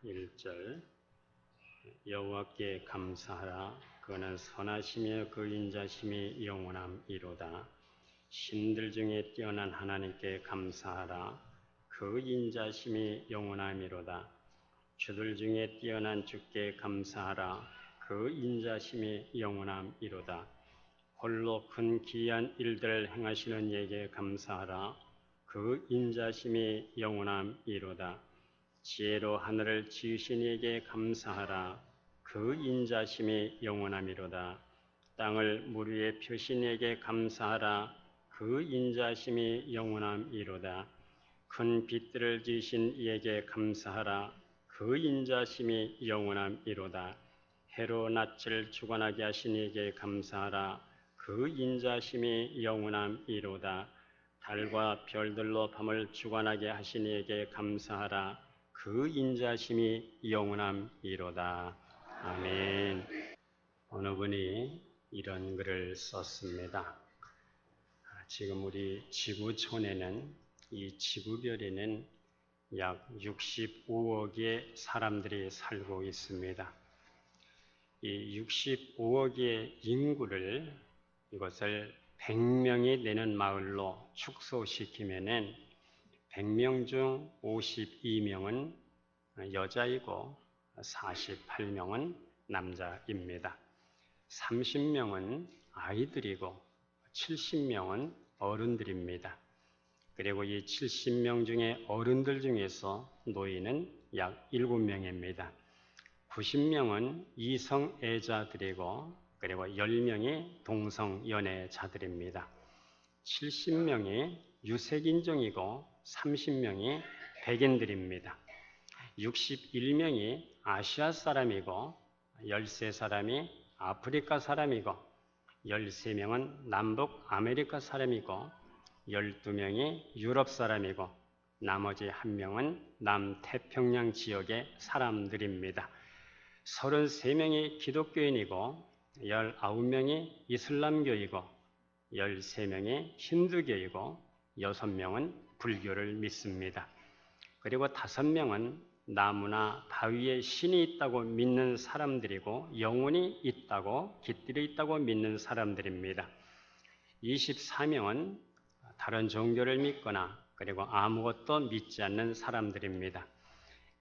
1절 여호와께 감사하라. 그는 선하시며 그 인자심이 영원함이로다. 신들 중에 뛰어난 하나님께 감사하라. 그 인자심이 영원함이로다. 주들 중에 뛰어난 주께 감사하라. 그 인자심이 영원함이로다. 홀로 큰 기이한 일들을 행하시는 이에게 감사하라. 그 인자심이 영원함이로다. 지혜로 하늘을 지으신 이에게 감사하라. 그 인자심이 영원함이로다. 땅을 물 위에 펴신 이에게 감사하라. 그 인자심이 영원함이로다. 큰 빛들을 지으신 이에게 감사하라. 그 인자심이 영원함이로다. 해로 낯을 주관하게 하신 이에게 감사하라. 그 인자심이 영원함이로다. 달과 별들로 밤을 주관하게 하신 이에게 감사하라. 그 인자심이 영원함이로다. 아멘. 어느 분이 이런 글을 썼습니다. 지금 우리 지구촌에는, 이 지구별에는 약 65억의 사람들이 살고 있습니다. 이 65억의 인구를, 이것을 100명이 되는 마을로 축소시키면은 100명 중 52명은 여자이고 48명은 남자입니다. 30명은 아이들이고 70명은 어른들입니다. 그리고 이 70명 중에 어른들 중에서 노인은 약 7명입니다. 90명은 이성애자들이고 그리고 10명이 동성연애자들입니다. 70명이 유색인종이고 30명이 백인들입니다. 61명이 아시아 사람이고 13사람이 아프리카 사람이고 13명은 남북 아메리카 사람이고 12명이 유럽 사람이고 나머지 1명은 남태평양 지역의 사람들입니다. 33명이 기독교인이고 19명이 이슬람교이고 13명이 힌두교이고 6명은 불교를 믿습니다. 그리고 5명은 나무나 바위에 신이 있다고 믿는 사람들이고 영혼이 있다고, 깃들이 있다고 믿는 사람들입니다. 24명은 다른 종교를 믿거나 그리고 아무것도 믿지 않는 사람들입니다.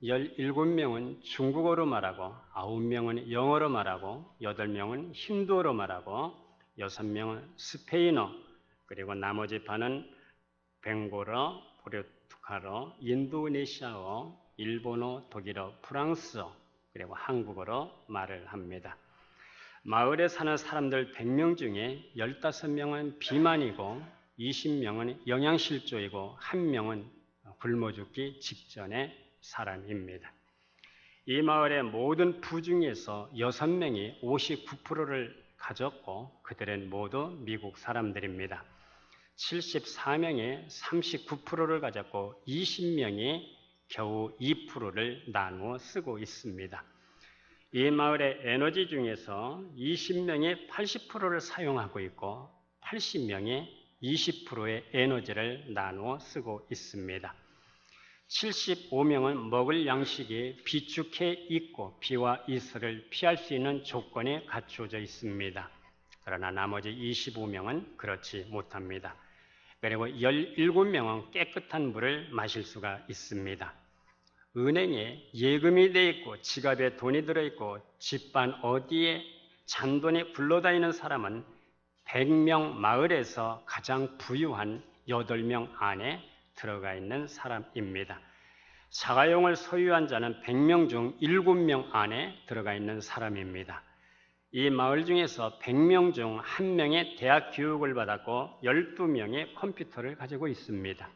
17명은 중국어로 말하고 9명은 영어로 말하고 8명은 힌두어로 말하고 6명은 스페인어, 그리고 나머지 반은 벵골어, 포르투갈어, 인도네시아어, 일본어, 독일어, 프랑스어, 그리고 한국어로 말을 합니다. 마을에 사는 사람들 100명 중에 15명은 비만이고 20명은 영양실조이고 1명은 굶어 죽기 직전의 사람입니다. 이 마을의 모든 부 중에서 6명이 59%를 가졌고 그들은 모두 미국 사람들입니다. 74명이 39%를 가졌고 20명이 겨우 2%를 나누어 쓰고 있습니다. 이 마을의 에너지 중에서 20명이 80%를 사용하고 있고 80명이 20%의 에너지를 나누어 쓰고 있습니다. 75명은 먹을 양식이 비축해 있고 비와 이슬을 피할 수 있는 조건이 갖춰져 있습니다. 그러나 나머지 25명은 그렇지 못합니다. 그리고 17명은 깨끗한 물을 마실 수가 있습니다. 은행에 예금이 되어 있고 지갑에 돈이 들어있고 집안 어디에 잔돈이 굴러다니는 사람은 100명 마을에서 가장 부유한 8명 안에 들어가 있는 사람입니다. 자가용을 소유한 자는 100명 중 7명 안에 들어가 있는 사람입니다. 이 마을 중에서 100명 중 1명의 대학 교육을 받았고 12명이 컴퓨터를 가지고 있습니다.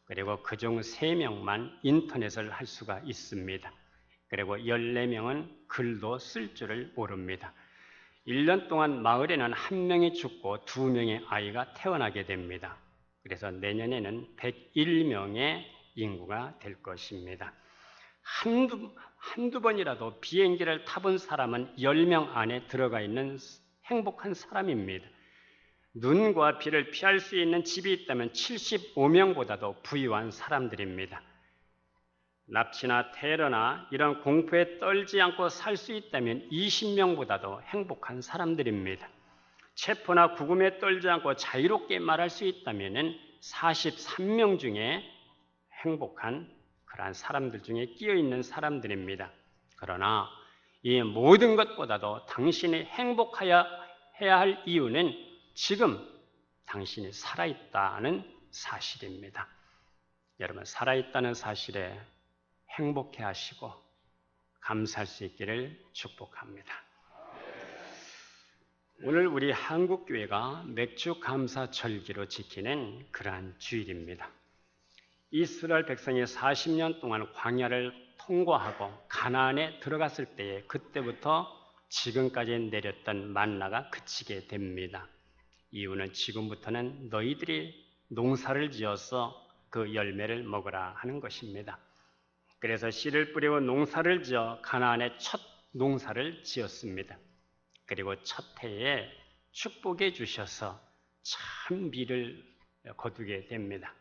그리고 그중 3명만 인터넷을 할 수가 있습니다. 그리고 14명은 글도 쓸 줄을 모릅니다. 1년 동안 마을에는 1명이 죽고 2명의 아이가 태어나게 됩니다. 그래서 내년에는 101명의 인구가 될 것입니다. 한두 번이라도 비행기를 타본 사람은 10명 안에 들어가 있는 행복한 사람입니다. 눈과 비를 피할 수 있는 집이 있다면 75명보다도 부유한 사람들입니다. 납치나 테러나 이런 공포에 떨지 않고 살 수 있다면 20명보다도 행복한 사람들입니다. 체포나 구금에 떨지 않고 자유롭게 말할 수 있다면 43명 중에 행복한 그러한 사람들 중에 끼어있는 사람들입니다. 그러나 이 모든 것보다도 당신이 행복해야 할 이유는 지금 당신이 살아있다는 사실입니다. 여러분, 살아있다는 사실에 행복해 하시고 감사할 수 있기를 축복합니다. 오늘 우리 한국교회가 맥주 감사 절기로 지키는 그러한 주일입니다. 이스라엘 백성이 40년 동안 광야를 통과하고 가나안에 들어갔을 때에 그때부터 지금까지 내렸던 만나가 그치게 됩니다. 이유는 지금부터는 너희들이 농사를 지어서 그 열매를 먹으라 하는 것입니다. 그래서 씨를 뿌리고 농사를 지어 가나안에 첫 농사를 지었습니다. 그리고 첫 해에 축복해 주셔서 참 비를 거두게 됩니다.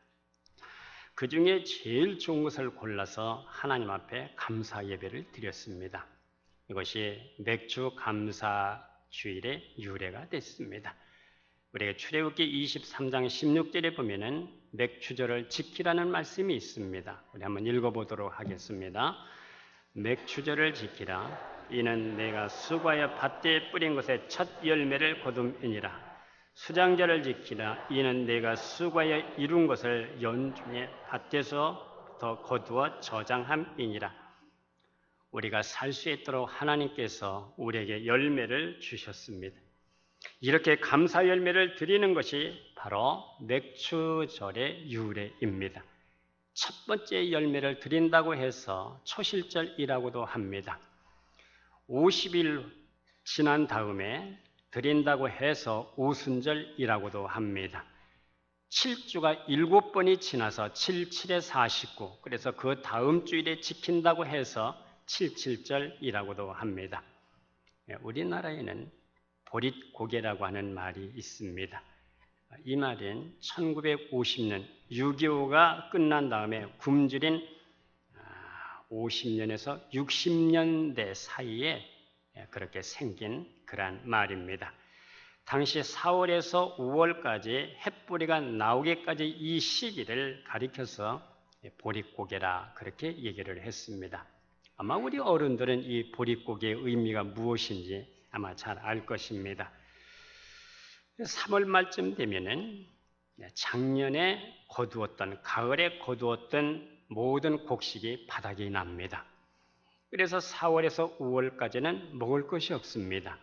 그 중에 제일 좋은 것을 골라서 하나님 앞에 감사 예배를 드렸습니다. 이것이 맥주 감사 주일의 유래가 됐습니다. 우리가 출애굽기 23장 16절에 보면은 맥추절을 지키라는 말씀이 있습니다. 우리 한번 읽어보도록 하겠습니다. 맥추절을 지키라. 이는 내가 수고하여 밭에 뿌린 것의 첫 열매를 거둠이니라. 수장절을 지키라. 이는 내가 수고하여 이룬 것을 연중에 밭에서부터 거두어 저장함이니라. 우리가 살 수 있도록 하나님께서 우리에게 열매를 주셨습니다. 이렇게 감사 열매를 드리는 것이 바로 맥추절의 유래입니다. 첫 번째 열매를 드린다고 해서 초실절이라고도 합니다. 50일 지난 다음에 드린다고 해서 오순절이라고도 합니다. 7주가 7번이 지나서 7, 7에 49, 그래서 그 다음 주일에 지킨다고 해서 77절이라고도 합니다. 우리나라에는 보릿고개라고 하는 말이 있습니다. 이 말은 1950년 6.25가 끝난 다음에 굶주린 50년에서 60년대 사이에 그렇게 생긴 그러한 말입니다. 당시 4월에서 5월까지 햇뿌리가 나오기까지 이 시기를 가리켜서 보릿고개라 그렇게 얘기를 했습니다. 아마 우리 어른들은 이 보릿고개의 의미가 무엇인지 아마 잘 알 것입니다. 3월 말쯤 되면은 작년에 거두었던, 가을에 거두었던 모든 곡식이 바닥이 납니다. 그래서 4월에서 5월까지는 먹을 것이 없습니다.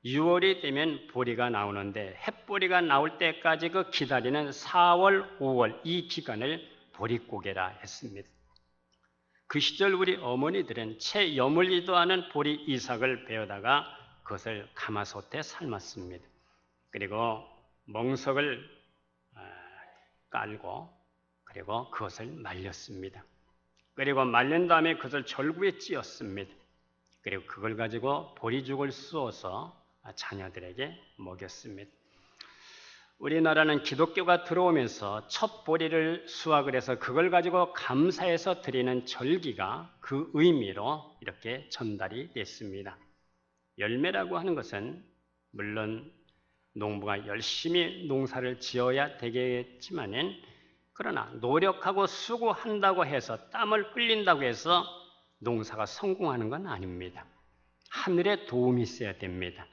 6월이 되면 보리가 나오는데 햇보리가 나올 때까지 그 기다리는 4월, 5월 이 기간을 보릿고개라 했습니다. 그 시절 우리 어머니들은 채 여물리도 않은 보리 이삭을 베어다가 그것을 가마솥에 삶았습니다. 그리고 멍석을 깔고 그리고 그것을 말렸습니다. 그리고 말린 다음에 그것을 절구에 찧었습니다. 그리고 그걸 가지고 보리죽을 쑤어서 자녀들에게 먹였습니다. 우리나라는 기독교가 들어오면서 첫 보리를 수확을 해서 그걸 가지고 감사해서 드리는 절기가 그 의미로 이렇게 전달이 됐습니다. 열매라고 하는 것은 물론 농부가 열심히 농사를 지어야 되겠지만은 그러나 노력하고 수고한다고 해서 땀을 흘린다고 해서 농사가 성공하는 건 아닙니다. 하늘의 도움이 있어야 됩니다.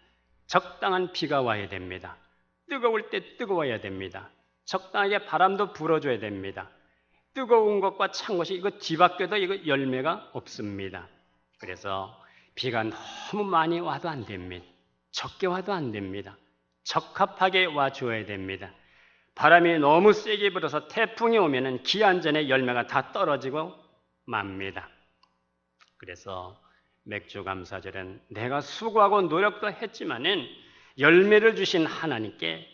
적당한 비가 와야 됩니다. 뜨거울 때 뜨거워야 됩니다. 적당하게 바람도 불어줘야 됩니다. 뜨거운 것과 찬 것이 이거 뒤바뀌어도 이거 열매가 없습니다. 그래서 비가 너무 많이 와도 안 됩니다. 적게 와도 안 됩니다. 적합하게 와줘야 됩니다. 바람이 너무 세게 불어서 태풍이 오면은 기한 전에 열매가 다 떨어지고 맙니다. 그래서 맥주감사절은 내가 수고하고 노력도 했지만은 열매를 주신 하나님께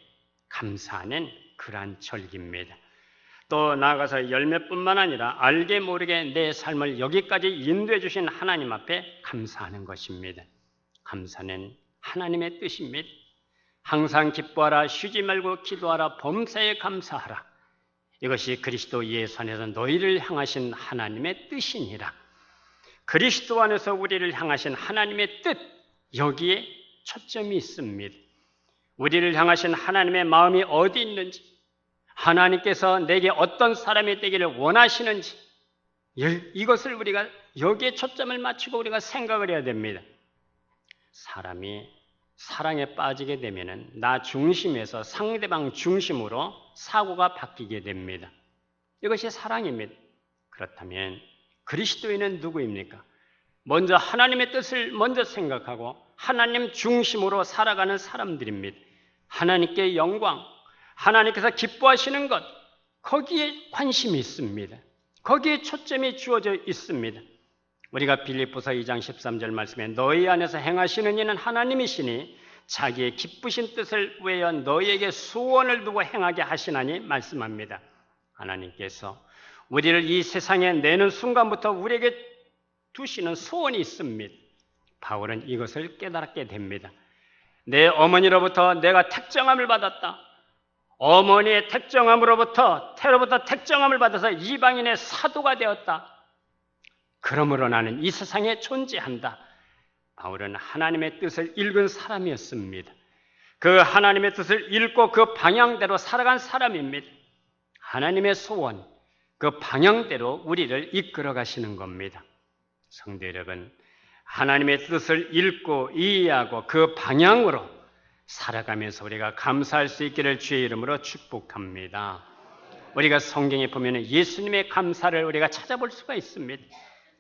감사하는 그러한 절기입니다. 또 나아가서 열매뿐만 아니라 알게 모르게 내 삶을 여기까지 인도해 주신 하나님 앞에 감사하는 것입니다. 감사는 하나님의 뜻입니다. 항상 기뻐하라, 쉬지 말고 기도하라, 범사에 감사하라. 이것이 그리스도 예수 안에서 너희를 향하신 하나님의 뜻이니라. 그리스도 안에서 우리를 향하신 하나님의 뜻, 여기에 초점이 있습니다. 우리를 향하신 하나님의 마음이 어디 있는지, 하나님께서 내게 어떤 사람이 되기를 원하시는지, 이것을 우리가 여기에 초점을 맞추고 우리가 생각을 해야 됩니다. 사람이 사랑에 빠지게 되면 나 중심에서 상대방 중심으로 사고가 바뀌게 됩니다. 이것이 사랑입니다. 그렇다면 그리스도인은 누구입니까? 먼저 하나님의 뜻을 먼저 생각하고 하나님 중심으로 살아가는 사람들입니다. 하나님께 영광, 하나님께서 기뻐하시는 것, 거기에 관심이 있습니다. 거기에 초점이 주어져 있습니다. 우리가 빌립보서 2장 13절 말씀에 너희 안에서 행하시는 이는 하나님이시니 자기의 기쁘신 뜻을 위하여 너희에게 소원을 두고 행하게 하시나니 말씀합니다. 하나님께서 우리를 이 세상에 내는 순간부터 우리에게 두시는 소원이 있습니다. 바울은 이것을 깨달게 됩니다. 내 어머니로부터 내가 택정함을 받았다. 어머니의 택정함으로부터 태로부터 택정함을 받아서 이방인의 사도가 되었다. 그러므로 나는 이 세상에 존재한다. 바울은 하나님의 뜻을 읽은 사람이었습니다. 그 하나님의 뜻을 읽고 그 방향대로 살아간 사람입니다. 하나님의 소원, 그 방향대로 우리를 이끌어 가시는 겁니다. 성도 여러분, 하나님의 뜻을 읽고 이해하고 그 방향으로 살아가면서 우리가 감사할 수 있기를 주의 이름으로 축복합니다. 우리가 성경에 보면 예수님의 감사를 우리가 찾아볼 수가 있습니다.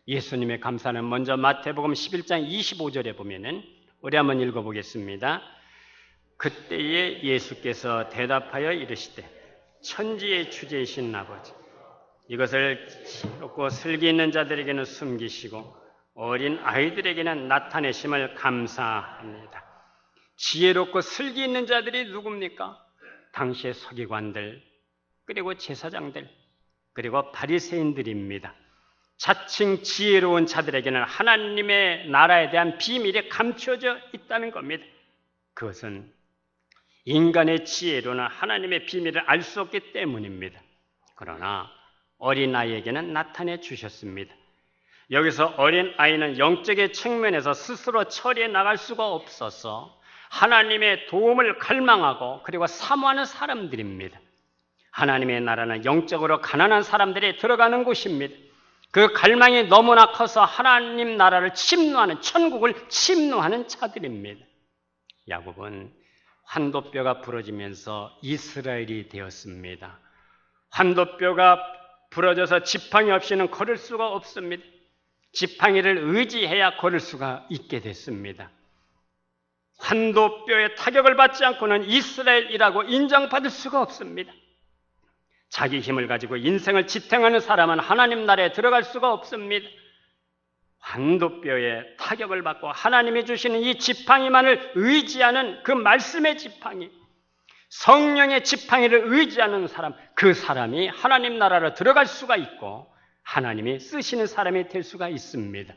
예수님의 감사는 먼저 마태복음 11장 25절에 보면은 우리 한번 읽어보겠습니다. 그때에 예수께서 대답하여 이르시되 천지의 주제이신 아버지, 이것을 지혜롭고 슬기 있는 자들에게는 숨기시고 어린 아이들에게는 나타내심을 감사합니다. 지혜롭고 슬기 있는 자들이 누굽니까? 당시의 서기관들, 그리고 제사장들, 그리고 바리새인들입니다. 자칭 지혜로운 자들에게는 하나님의 나라에 대한 비밀이 감춰져 있다는 겁니다. 그것은 인간의 지혜로는 하나님의 비밀을 알 수 없기 때문입니다. 그러나 어린아이에게는 나타내 주셨습니다. 여기서 어린아이는 영적인 측면에서 스스로 처리해 나갈 수가 없어서 하나님의 도움을 갈망하고 그리고 사모하는 사람들입니다. 하나님의 나라는 영적으로 가난한 사람들이 들어가는 곳입니다. 그 갈망이 너무나 커서 하나님 나라를 침노하는, 천국을 침노하는 자들입니다. 야곱은 환도뼈가 부러지면서 이스라엘이 되었습니다. 환도뼈가 부러져서 지팡이 없이는 걸을 수가 없습니다. 지팡이를 의지해야 걸을 수가 있게 됐습니다. 환도뼈의 타격을 받지 않고는 이스라엘이라고 인정받을 수가 없습니다. 자기 힘을 가지고 인생을 지탱하는 사람은 하나님 나라에 들어갈 수가 없습니다. 환도뼈에 타격을 받고 하나님이 주시는 이 지팡이만을 의지하는 그 말씀의 지팡이, 성령의 지팡이를 의지하는 사람, 그 사람이 하나님 나라로 들어갈 수가 있고 하나님이 쓰시는 사람이 될 수가 있습니다.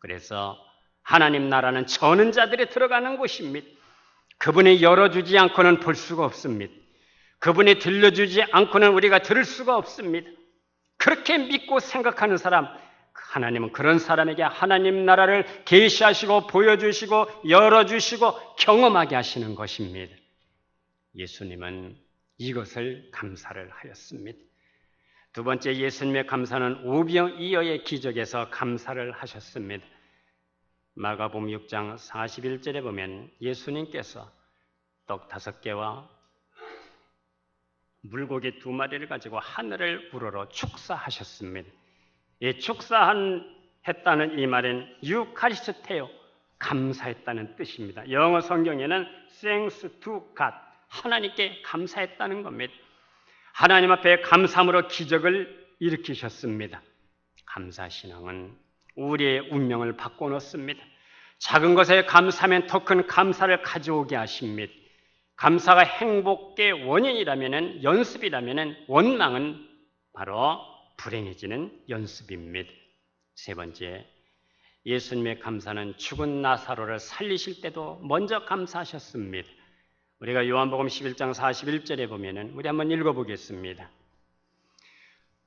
그래서 하나님 나라는 저는 자들이 들어가는 곳입니다. 그분이 열어주지 않고는 볼 수가 없습니다. 그분이 들려주지 않고는 우리가 들을 수가 없습니다. 그렇게 믿고 생각하는 사람, 하나님은 그런 사람에게 하나님 나라를 계시하시고 보여주시고 열어주시고 경험하게 하시는 것입니다. 예수님은 이것을 감사를 하였습니다. 두 번째 예수님의 감사는 오병이어의 기적에서 감사를 하셨습니다. 마가복음 6장 41절에 보면 예수님께서 떡 5개와 물고기 2마리를 가지고 하늘을 우러러 축사하셨습니다. 이 축사했다는 이 말은 유카리스테오, 감사했다는 뜻입니다. 영어 성경에는 thanks to God, 하나님께 감사했다는 겁니다. 하나님 앞에 감사함으로 기적을 일으키셨습니다. 감사신앙은 우리의 운명을 바꿔놓습니다. 작은 것에 감사하면 더 큰 감사를 가져오게 하십니다. 감사가 행복의 원인이라면, 연습이라면 원망은 바로 불행해지는 연습입니다. 세 번째, 예수님의 감사는 죽은 나사로를 살리실 때도 먼저 감사하셨습니다. 우리가 요한복음 11장 41절에 보면은 우리 한번 읽어보겠습니다.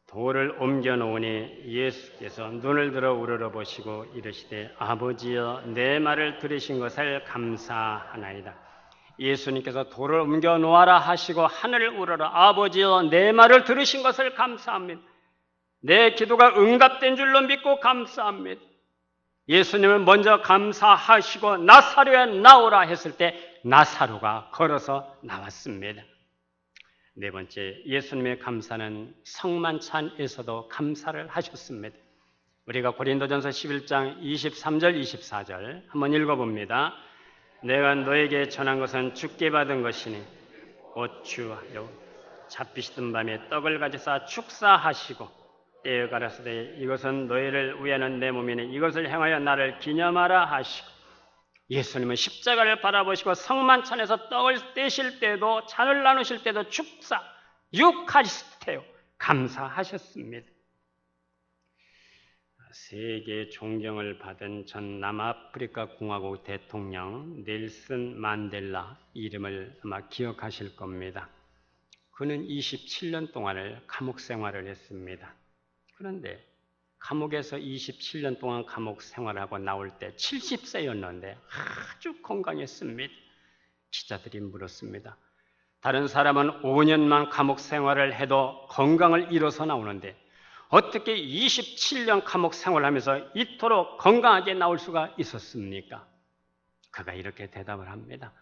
돌을 옮겨 놓으니 예수께서 눈을 들어 우러러보시고 이르시되 아버지여 내 말을 들으신 것을 감사하나이다. 예수님께서 돌을 옮겨 놓아라 하시고 하늘을 우러러 아버지여 내 말을 들으신 것을 감사합니다. 내 기도가 응답된 줄로 믿고 감사합니다. 예수님을 먼저 감사하시고 나사로에 나오라 했을 때 나사로가 걸어서 나왔습니다. 네 번째, 예수님의 감사는 성만찬에서도 감사를 하셨습니다. 우리가 고린도전서 11장 23절 24절 한번 읽어봅니다. 내가 너에게 전한 것은 주께 받은 것이니 곧 주하여 잡히시던 밤에 떡을 가져사 축사하시고 때에 가라사대 이것은 너희를 위하는 내 몸이니 이것을 행하여 나를 기념하라 하시고 예수님은 십자가를 바라보시고 성만찬에서 떡을 떼실 때도 잔을 나누실 때도 축사, 유카리스테요 감사하셨습니다. 세계 존경을 받은 전 남아프리카 공화국 대통령 넬슨 만델라 이름을 아마 기억하실 겁니다. 그는 27년 동안을 감옥 생활을 했습니다. 그런데 감옥에서 27년 동안 감옥 생활하고 나올 때 70세였는데 아주 건강했습니다. 기자들이 물었습니다. 다른 사람은 5년만 감옥 생활을 해도 건강을 잃어서 나오는데 어떻게 27년 감옥 생활하면서 이토록 건강하게 나올 수가 있었습니까? 그가 이렇게 대답을 합니다.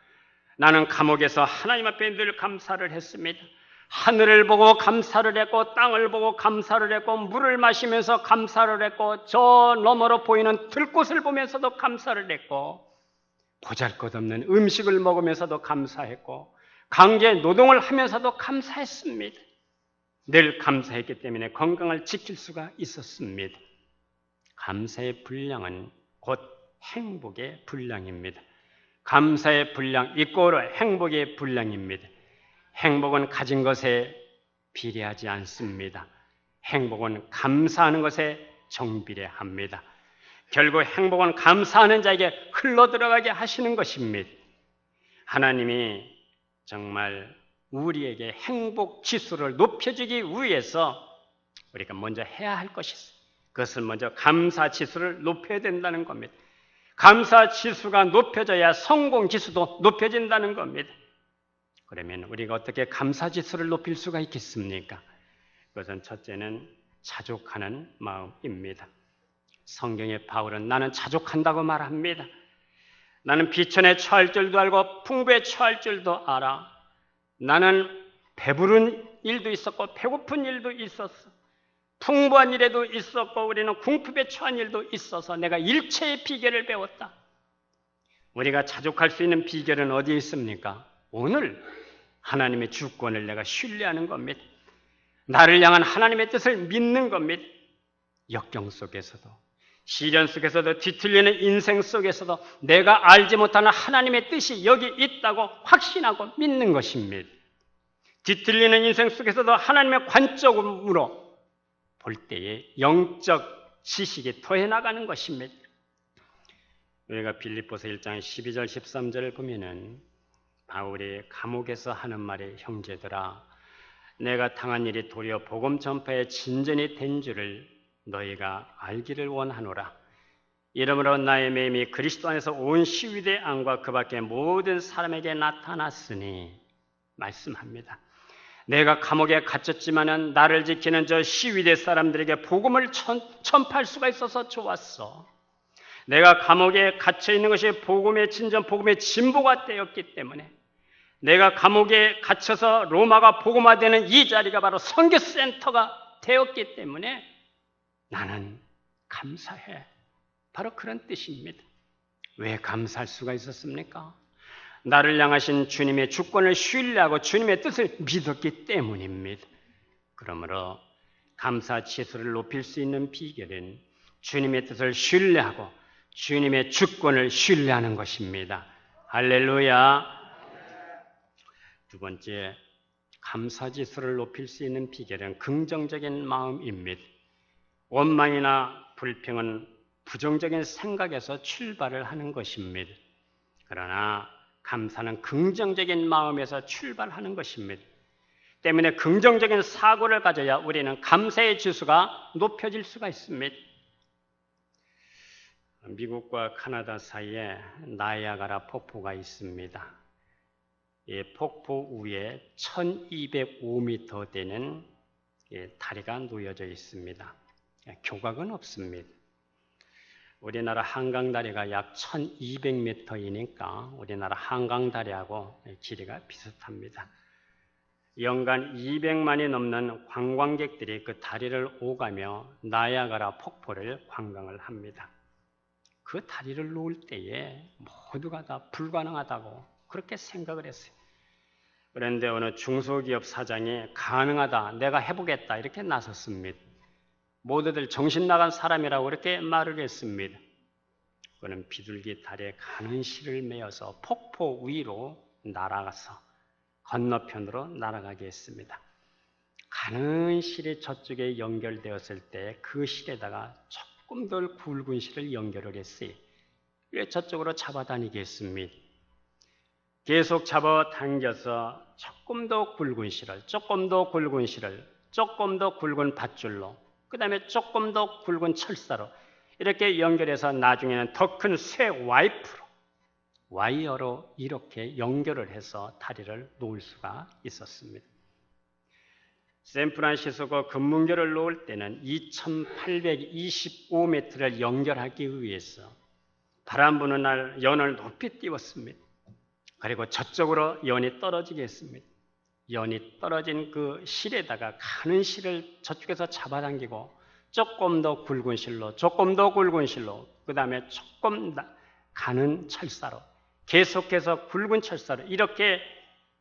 나는 감옥에서 하나님 앞에 늘 감사를 했습니다. 하늘을 보고 감사를 했고 땅을 보고 감사를 했고 물을 마시면서 감사를 했고 저 너머로 보이는 들꽃을 보면서도 감사를 했고 보잘것없는 음식을 먹으면서도 감사했고 강제 노동을 하면서도 감사했습니다. 늘 감사했기 때문에 건강을 지킬 수가 있었습니다. 감사의 분량은 곧 행복의 분량입니다. 감사의 분량 이꼬르 행복의 분량입니다. 행복은 가진 것에 비례하지 않습니다. 행복은 감사하는 것에 정비례합니다. 결국 행복은 감사하는 자에게 흘러들어가게 하시는 것입니다. 하나님이 정말 우리에게 행복 지수를 높여주기 위해서 우리가 먼저 해야 할 것이 있어요. 그것을 먼저 감사 지수를 높여야 된다는 겁니다. 감사 지수가 높여져야 성공 지수도 높여진다는 겁니다. 그러면 우리가 어떻게 감사 지수를 높일 수가 있겠습니까? 그것은 첫째는 자족하는 마음입니다. 성경의 바울은 나는 자족한다고 말합니다. 나는 비천에 처할 줄도 알고 풍부에 처할 줄도 알아. 나는 배부른 일도 있었고 배고픈 일도 있었어. 풍부한 일에도 있었고 우리는 궁핍에 처한 일도 있어서 내가 일체의 비결을 배웠다. 우리가 자족할 수 있는 비결은 어디에 있습니까? 오늘 하나님의 주권을 내가 신뢰하는 겁니다. 나를 향한 하나님의 뜻을 믿는 겁니다. 역경 속에서도 시련 속에서도 뒤틀리는 인생 속에서도 내가 알지 못하는 하나님의 뜻이 여기 있다고 확신하고 믿는 것입니다. 뒤틀리는 인생 속에서도 하나님의 관점으로 볼 때에 영적 지식이 더해 나가는 것입니다. 우리가 빌립보서 1장 12절 13절을 보면은 바울이 감옥에서 하는 말이 형제들아 내가 당한 일이 도리어 복음 전파의 진전이 된 줄을 너희가 알기를 원하노라. 이러므로 나의 매임이 그리스도 안에서 온 시위대 안과 그 밖의 모든 사람에게 나타났으니 말씀합니다. 내가 감옥에 갇혔지만은 나를 지키는 저 시위대 사람들에게 복음을 전파할 수가 있어서 좋았어. 내가 감옥에 갇혀 있는 것이 복음의 진전, 복음의 진보가 되었기 때문에 내가 감옥에 갇혀서 로마가 복음화되는 이 자리가 바로 선교센터가 되었기 때문에 나는 감사해. 바로 그런 뜻입니다. 왜 감사할 수가 있었습니까? 나를 향하신 주님의 주권을 신뢰하고 주님의 뜻을 믿었기 때문입니다. 그러므로 감사 지수를 높일 수 있는 비결은 주님의 뜻을 신뢰하고 주님의 주권을 신뢰하는 것입니다. 할렐루야. 두 번째, 감사 지수를 높일 수 있는 비결은 긍정적인 마음입니다. 원망이나 불평은 부정적인 생각에서 출발을 하는 것입니다. 그러나 감사는 긍정적인 마음에서 출발하는 것입니다. 때문에 긍정적인 사고를 가져야 우리는 감사의 지수가 높여질 수가 있습니다. 미국과 카나다 사이에 나이아가라 폭포가 있습니다. 이 폭포 위에 1205m 되는 다리가 놓여져 있습니다. 교각은 없습니다. 우리나라 한강다리가 약 1200m이니까 우리나라 한강다리하고 길이가 비슷합니다. 연간 200만이 넘는 관광객들이 그 다리를 오가며 나이아가라 폭포를 관광을 합니다. 그 다리를 놓을 때에 모두가 다 불가능하다고 그렇게 생각을 했어요. 그런데 어느 중소기업 사장이 가능하다, 내가 해보겠다 이렇게 나섰습니다. 모두들 정신 나간 사람이라고 그렇게 말을 했습니다. 그는 비둘기 다리에 가는 실을 메어서 폭포 위로 날아가서 건너편으로 날아가게 했습니다. 가는 실이 저쪽에 연결되었을 때 그 실에다가 조금 더 굵은 실을 연결을 했어요. 왜 저쪽으로 잡아다니게 했습니다. 계속 잡아당겨서 조금 더 굵은 실을, 조금 더 굵은 실을, 조금 더 굵은 밧줄로, 그 다음에 조금 더 굵은 철사로 이렇게 연결해서 나중에는 더 큰 쇠 와이어로 이렇게 연결을 해서 다리를 놓을 수가 있었습니다. 샌프란시스코 금문교를 놓을 때는 2825m를 연결하기 위해서 바람 부는 날 연을 높이 띄웠습니다. 그리고 저쪽으로 연이 떨어지게 했습니다. 연이 떨어진 그 실에다가 가는 실을 저쪽에서 잡아당기고 조금 더 굵은 실로, 조금 더 굵은 실로, 그 다음에 조금 가는 철사로, 계속해서 굵은 철사로 이렇게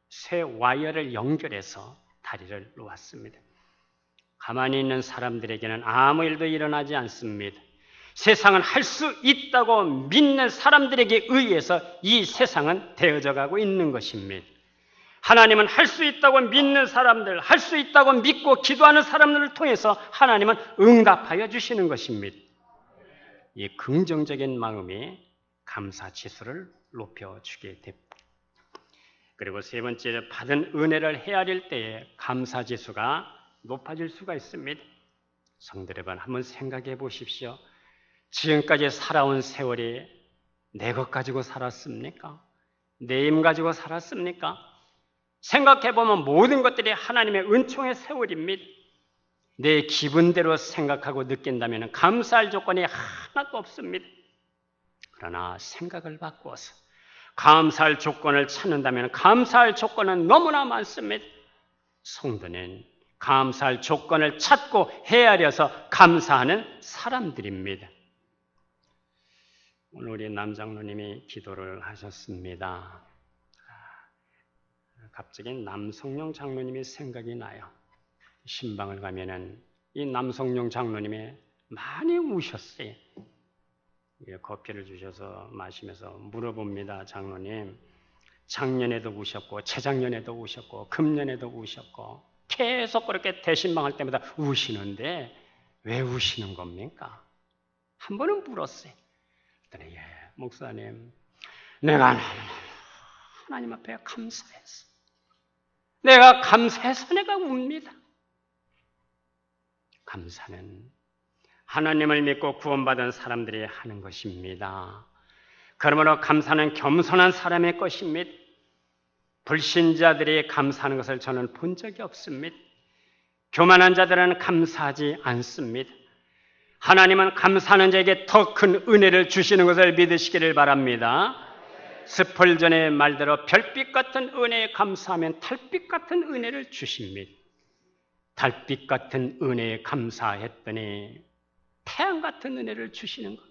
쇠 와이어를 연결해서 다리를 놓았습니다. 가만히 있는 사람들에게는 아무 일도 일어나지 않습니다. 세상은 할 수 있다고 믿는 사람들에게 의해서 이 세상은 되어져 가고 있는 것입니다. 하나님은 할 수 있다고 믿는 사람들, 할 수 있다고 믿고 기도하는 사람들을 통해서 하나님은 응답하여 주시는 것입니다. 이 긍정적인 마음이 감사 지수를 높여주게 됩니다. 그리고 세 번째, 받은 은혜를 헤아릴 때에 감사 지수가 높아질 수가 있습니다. 성도 여러분, 한번 생각해 보십시오. 지금까지 살아온 세월이 내 것 가지고 살았습니까? 내 힘 가지고 살았습니까? 생각해보면 모든 것들이 하나님의 은총의 세월입니다. 내 기분대로 생각하고 느낀다면 감사할 조건이 하나도 없습니다. 그러나 생각을 바꾸어서 감사할 조건을 찾는다면 감사할 조건은 너무나 많습니다. 성도는 감사할 조건을 찾고 헤아려서 감사하는 사람들입니다. 오늘 우리 남장로님이 기도를 하셨습니다. 갑자기 남성용 장로님이 생각이 나요. 신방을 가면은 이 남성용 장로님이 많이 우셨어요. 커피를 주셔서 마시면서 물어봅니다. 장로님, 작년에도 우셨고 재작년에도 우셨고 금년에도 우셨고 계속 그렇게 대신방할 때마다 우시는데 왜 우시는 겁니까? 한 번은 물었어요. 그랬더니 목사님, 내가 하나님 앞에 감사해서 내가 감사해서 내가 웁니다. 감사는 하나님을 믿고 구원받은 사람들이 하는 것입니다. 그러므로 감사는 겸손한 사람의 것입니다. 불신자들이 감사하는 것을 저는 본 적이 없습니다. 교만한 자들은 감사하지 않습니다. 하나님은 감사하는 자에게 더 큰 은혜를 주시는 것을 믿으시기를 바랍니다. 스펄전의 말대로 별빛 같은 은혜에 감사하면 달빛 같은 은혜를 주십니다. 달빛 같은 은혜에 감사했더니 태양 같은 은혜를 주시는 것.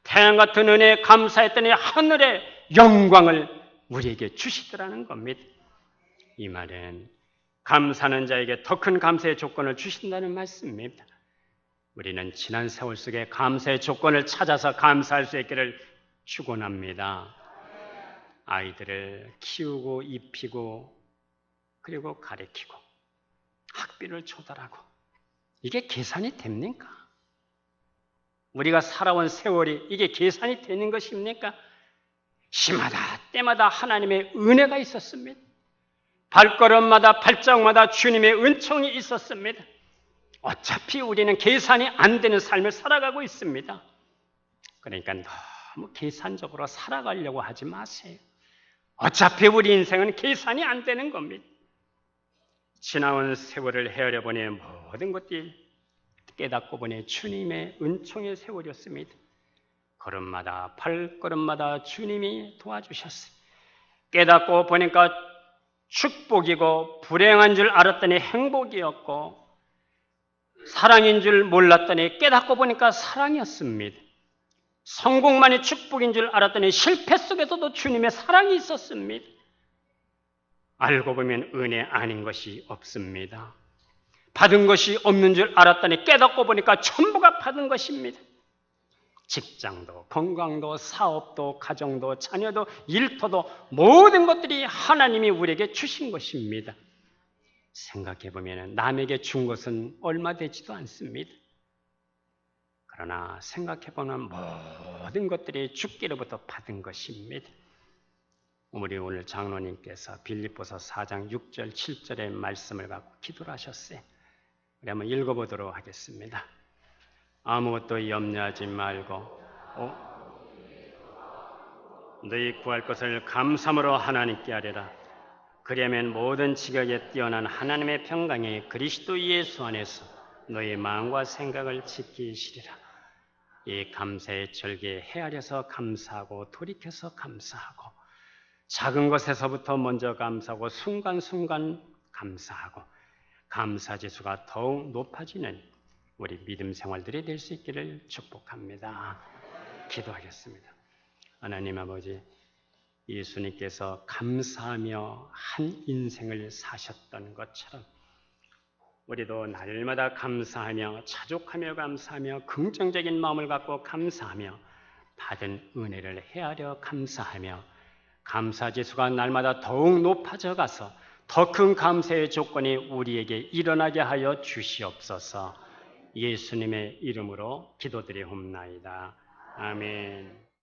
태양 같은 은혜에 감사했더니 하늘의 영광을 우리에게 주시더라는 겁니다. 이 말은 감사하는 자에게 더 큰 감사의 조건을 주신다는 말씀입니다. 우리는 지난 세월 속에 감사의 조건을 찾아서 감사할 수 있기를 축원합니다. 아이들을 키우고 입히고 그리고 가르치고 학비를 조달하고 이게 계산이 됩니까? 우리가 살아온 세월이 이게 계산이 되는 것입니까? 시마다 때마다 하나님의 은혜가 있었습니다. 발걸음마다 발자국마다 주님의 은총이 있었습니다. 어차피 우리는 계산이 안 되는 삶을 살아가고 있습니다. 그러니까 너무 계산적으로 살아가려고 하지 마세요. 어차피 우리 인생은 계산이 안 되는 겁니다. 지나온 세월을 헤아려 보니 모든 것들이 깨닫고 보니 주님의 은총의 세월이었습니다. 걸음마다 발걸음마다 주님이 도와주셨어요. 깨닫고 보니까 축복이고 불행한 줄 알았더니 행복이었고 사랑인 줄 몰랐더니 깨닫고 보니까 사랑이었습니다. 성공만이 축복인 줄 알았더니 실패 속에서도 주님의 사랑이 있었습니다. 알고 보면 은혜 아닌 것이 없습니다. 받은 것이 없는 줄 알았더니 깨닫고 보니까 전부가 받은 것입니다. 직장도, 건강도, 사업도, 가정도, 자녀도, 일터도 모든 것들이 하나님이 우리에게 주신 것입니다. 생각해보면 남에게 준 것은 얼마 되지도 않습니다. 그러나 생각해보면 모든 것들이 주께로부터 받은 것입니다. 우리 오늘 장로님께서 빌립보서 4장 6절 7절의 말씀을 갖고 기도를 하셨어요. 우리 한번 읽어보도록 하겠습니다. 아무것도 염려하지 말고 너희 구할 것을 감사함으로 하나님께 아뢰라. 그리하면 모든 지각에 뛰어난 하나님의 평강이 그리스도 예수 안에서 너희 마음과 생각을 지키시리라. 이 감사의 절기에 헤아려서 감사하고 돌이켜서 감사하고 작은 것에서부터 먼저 감사하고 순간순간 감사하고 감사지수가 더욱 높아지는 우리 믿음 생활들이 될 수 있기를 축복합니다. 기도하겠습니다. 하나님 아버지, 예수님께서 감사하며 한 인생을 사셨던 것처럼 우리도 날마다 감사하며 자족하며 감사하며 긍정적인 마음을 갖고 감사하며 받은 은혜를 헤아려 감사하며 감사지수가 날마다 더욱 높아져 가서 더 큰 감사의 조건이 우리에게 일어나게 하여 주시옵소서. 예수님의 이름으로 기도드리옵나이다. 아멘.